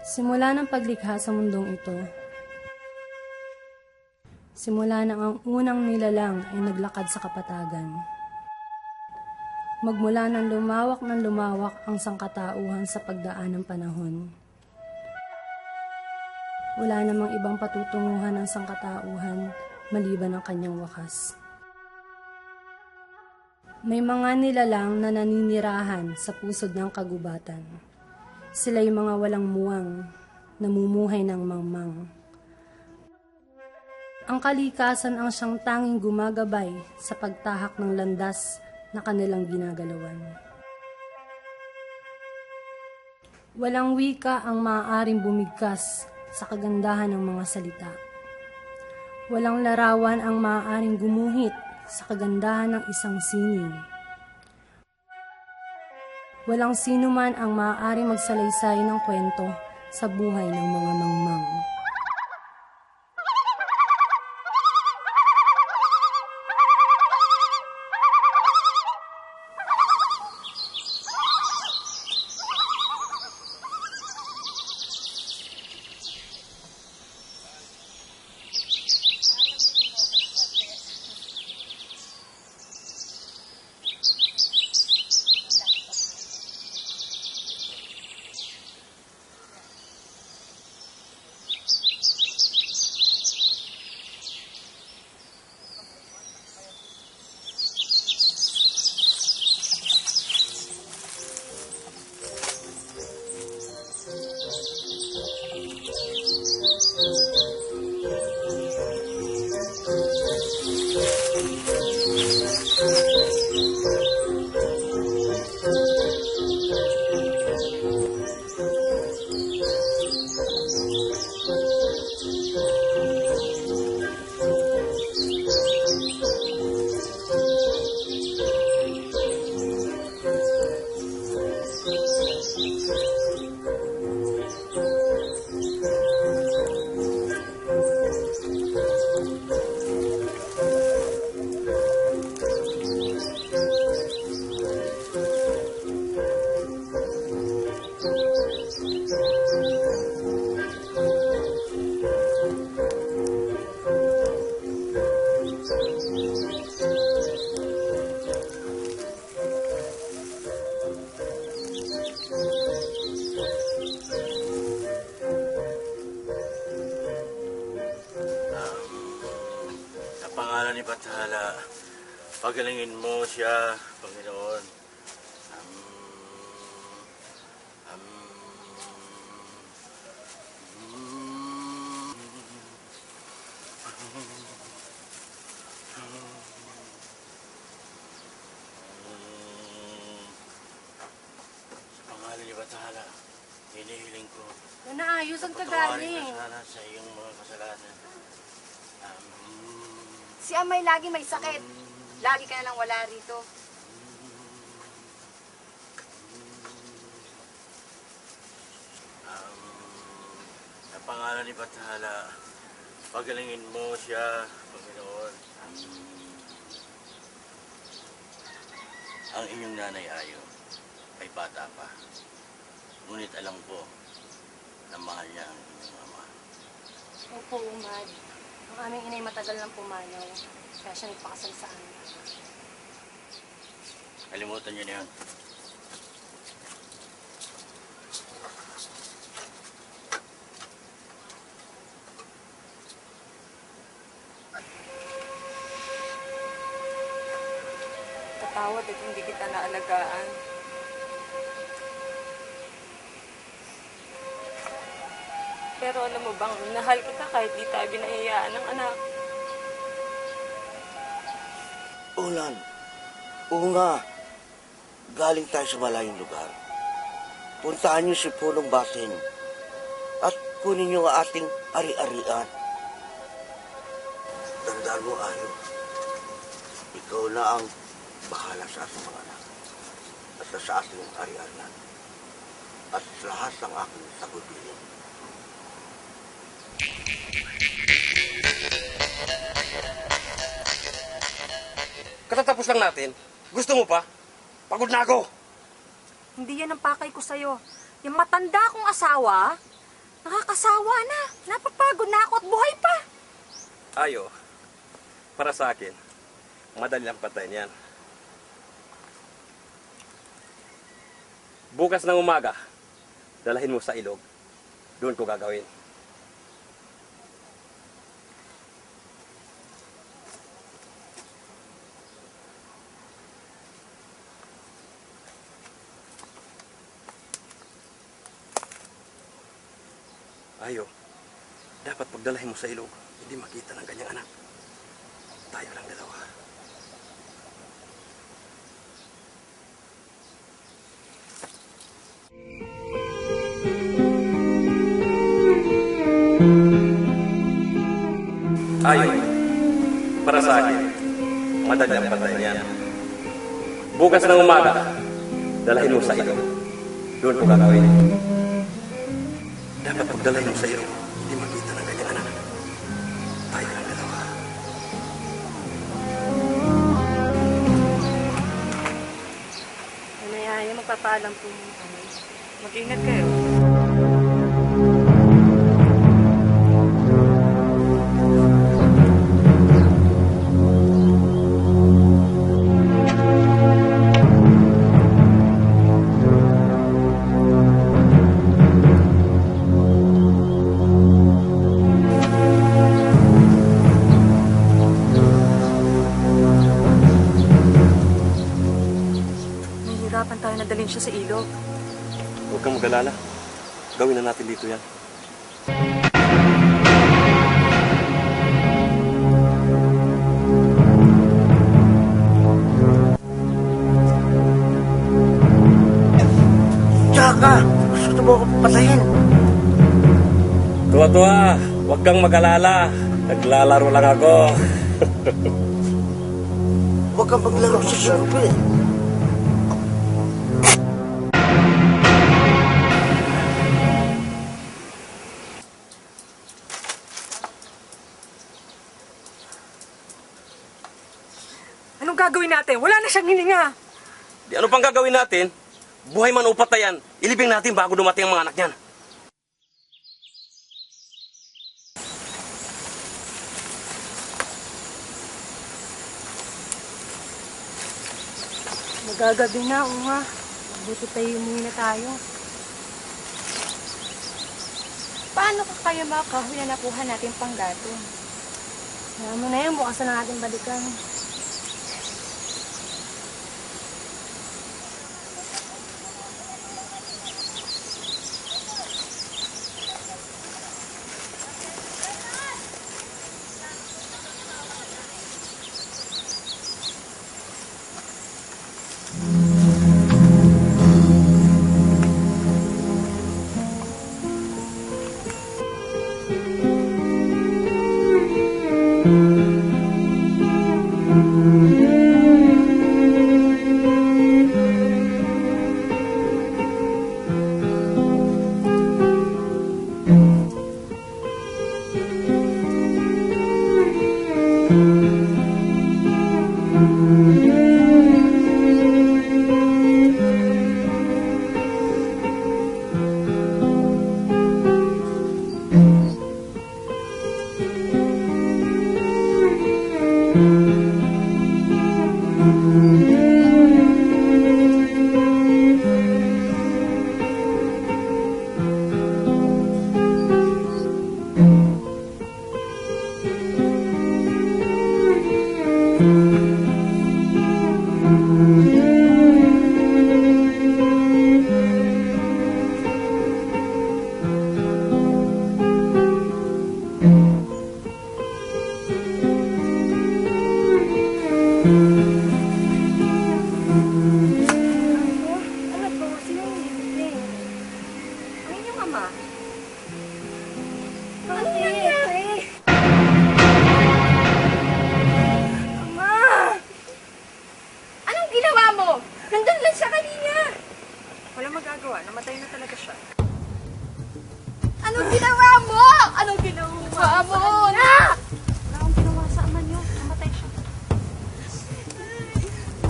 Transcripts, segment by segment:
Simula ng paglikha sa mundong ito, simula nang ang unang nilalang ay naglakad sa kapatagan. Magmula ng lumawak ang sangkatauhan sa pagdaan ng panahon. Wala namang ibang patutunguhan ng sangkatauhan maliban ang kanyang wakas. May mga nilalang na naninirahan sa pusod ng kagubatan. Sila'y mga walang muwang, namumuhay ng mangmang. Ang kalikasan ang siyang tanging gumagabay sa pagtahak ng landas na kanilang ginagalawan. Walang wika ang maaaring bumigkas sa kagandahan ng mga salita. Walang larawan ang maaaring gumuhit sa kagandahan ng isang sining. Walang sino man ang maaaring magsalaysay ng kwento sa buhay ng mga mangmang. Ni Bathala, pagalingin mo siya, Panginoon. Sa pangalan ni Bathala, hinihiling ko. Naayos ang kagaling. Patawarin ka sana sa iyong mga kasalanan. Si Amay lagi may sakit. Lagi ka na lang wala rito. Sa pangalan ni Bathala, pagalingin mo siya, Panginoon. Ang inyong nanay Ayo ay bata pa. Ngunit alam ko na mahal niya ang inyong ama. Opo, Umad. Ang aming inay matagal ng pumanaw, kaya siya nagpakasal sa amin. Kalimutan niyo na yun. Tatawad at hindi kita naalagaan. Pero alam mo bang, nahal kita kahit di tayo binahiyaan ng anak. Ulan, oo nga. Galing tayo sa malayong lugar. Puntahan niyo si Punong Basin at kunin niyo ang ating ari-arian. Tandaan mo, Ayo. Ikaw na ang bahala sa ating mga anak at sa ating ari-arian at lahat ng aking sagutin. Katatapos lang natin. Gusto mo pa? Pagod na ako. Hindi yan ang pakay ko sa'yo. Yung matanda kong asawa, Nakakasawa na. Napapagod na ako at buhay pa. Ayo, para sa akin, madali lang patayin yan. Bukas ng umaga, dalahin mo sa ilog. Doon ko gagawin. Ayo, dapat pagdalahin mo sa ilog, hindi makita ng kanyang anak. Tayo lang dalawa. Ayo, para sa akin, madali ang patayin yan. Bukas ng umaga, dalahin mo sa ilog. Doon ko gagawin. Dapat pagdalahin mo sa ilog, hindi makita ng kanyang anak. Tayo lang dalawa. Ano yan, magpapaalam po mo kami. Mag-ingat kayo. Nahihirapan tayo na dalhin siya sa ilog. Huwag kang mag-alala. Gawin na natin dito yan. Tsaka, gusto mo ako patayin. Tuwa-tuwa, huwag kang mag-alala. Naglalaro lang ako. Huwag kang maglaro sa survey. Anong gagawin natin? Wala na siyang hininga. Di ano pang gagawin natin? Buhay man o patayan, ilibing natin bago dumating ang mga anak niyan. Magagabi na, Unga. Buti tayo umuwi na tayo. Paano ka kaya makahuya nakuha natin panggatong? Kaya mo na yan, bukas na natin balikan. magagawa. Namatay na talaga siya. Anong ginawa mo? Anong ginawa mo? Na! Wala akong ginawa sa ama niyo. Namatay siya.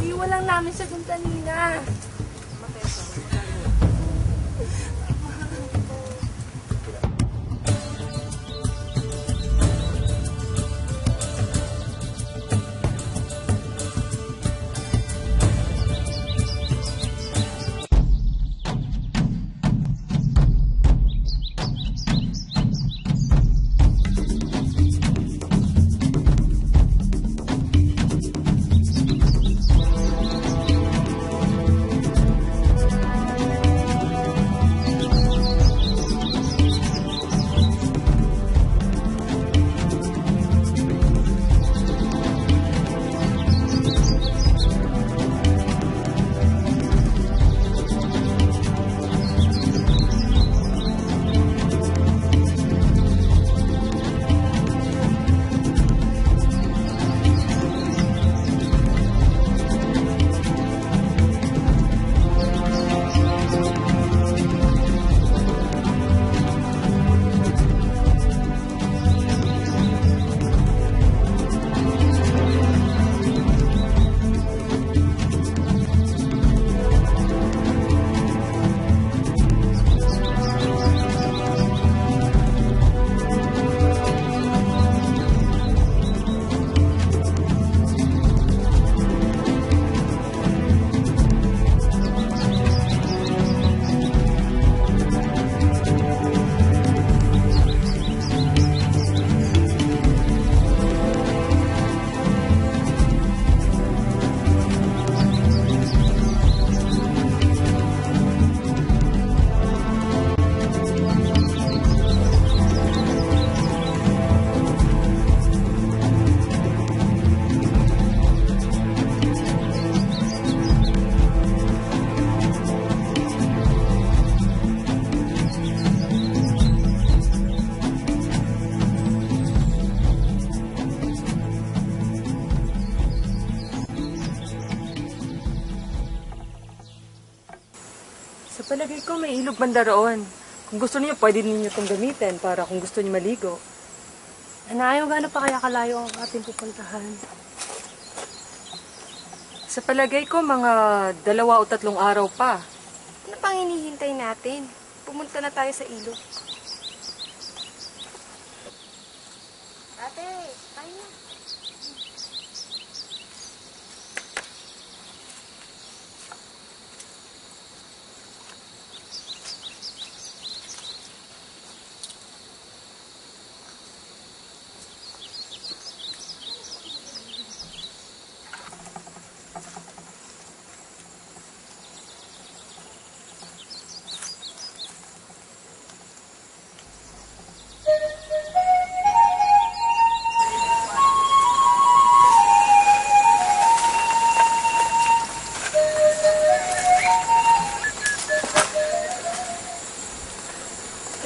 Iwan lang namin siya dun kanina. Namatay siya. Sa palagay ko, may ilog banda roon. Kung gusto niyo, pwede ninyo itong gamitin para kung gusto niyo maligo. Anayo, gaano pa kaya kalayo ang ating pupuntahan? Sa palagay ko, mga 2 o 3 araw pa. Ano pang hinihintay natin? Pumunta na tayo sa ilog. Ate, tayo na.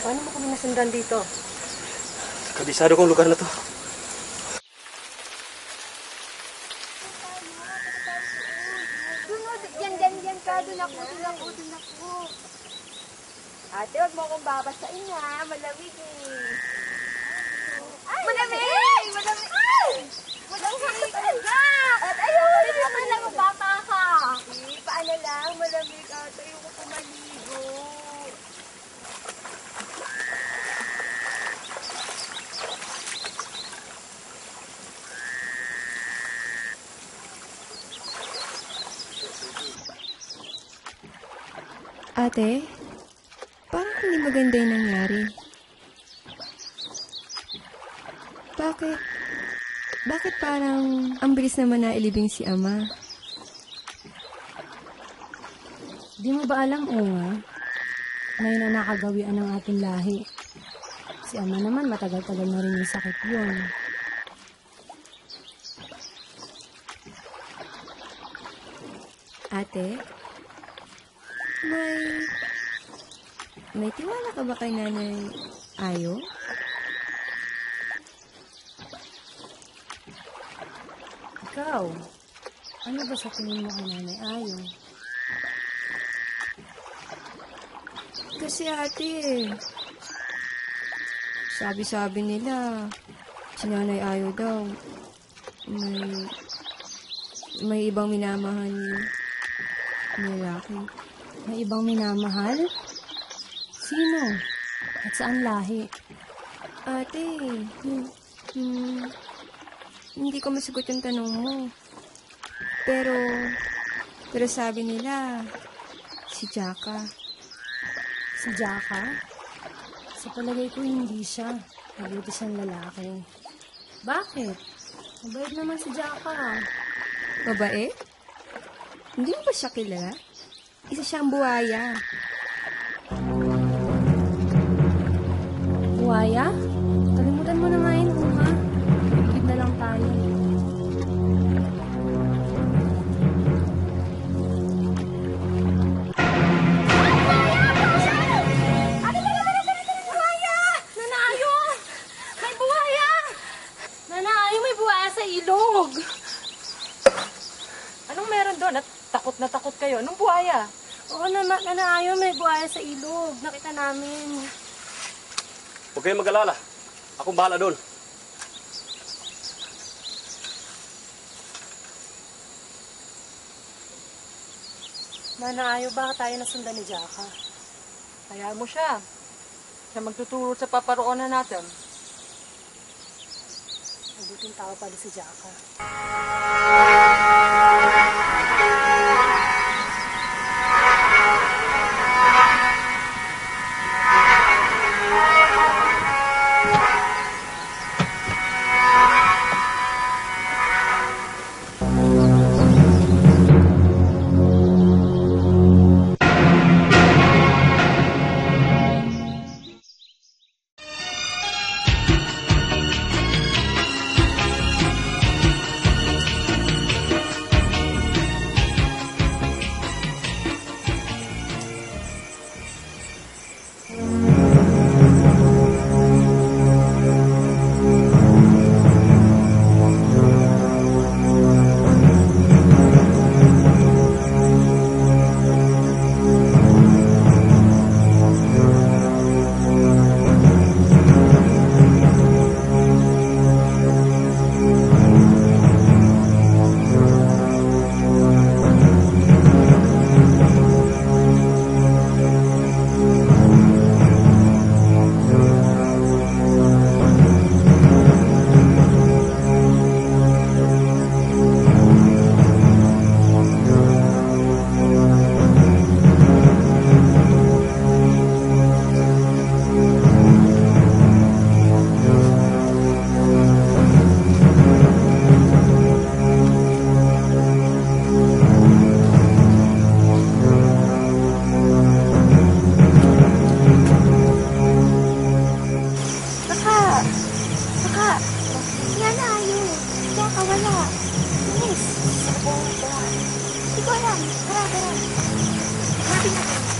Paano mo kami nasundan dito? Kabisado kong lugar na to. Sunod, yan ka. Doon ako. Ate, wag mo akong babasain ha. Malamig eh. Ay, malamig! Ay! Malamig! At ayoko rin naman lang bata ka. Paano lang? Malamig ate. Ayoko pumaligo. Ate, parang hindi maganda yung nangyari. Bakit parang ang bilis naman na ilibing si Ama? Di mo ba alam, Unga? Ngayon na nakagawian ng ating lahi. Si Ama naman, matagal-tagal na rin yung sakit yun. Ate, may tiwala ka ba kay Nanay Ayo? Ikaw, ano ba sa tingin mo kay Nanay Ayo? Kasi ate, sabi-sabi nila, si Nanay Ayo daw, may ibang minamahal na lalaki. May ibang minamahal? Sino? At saan lahi? Ate, hindi ko masagot yung tanong mo. Pero sabi nila, si Jaka. Si Jaka? Sa palagay ko hindi siya. Mabuti siyang lalaki. Bakit? Mabait naman si Jaka. Babae? Hindi mo ba siya kilala? Isa siyang buhaya. Buhaya? Kalimutan mo na nga yun, Unga. Bukid na lang tayo. Nanaayo! May buhaya! Nanaayo, may buhaya sa ilog! Anong meron doon? At takot na takot kayo. Anong buhaya? Oo naman, Nanaayo, may buhaya sa ilog. Nakita namin. Huwag kayong mag-alala. Akong bahala doon. Nanaayo, baka tayo nasundan ni Jaka. Kaya mo siya. Siya magtuturo sa paparoonan natin. Mabuting tao pala si Jaka. Hindi ko alam. Tara, tara. Hanapin natin.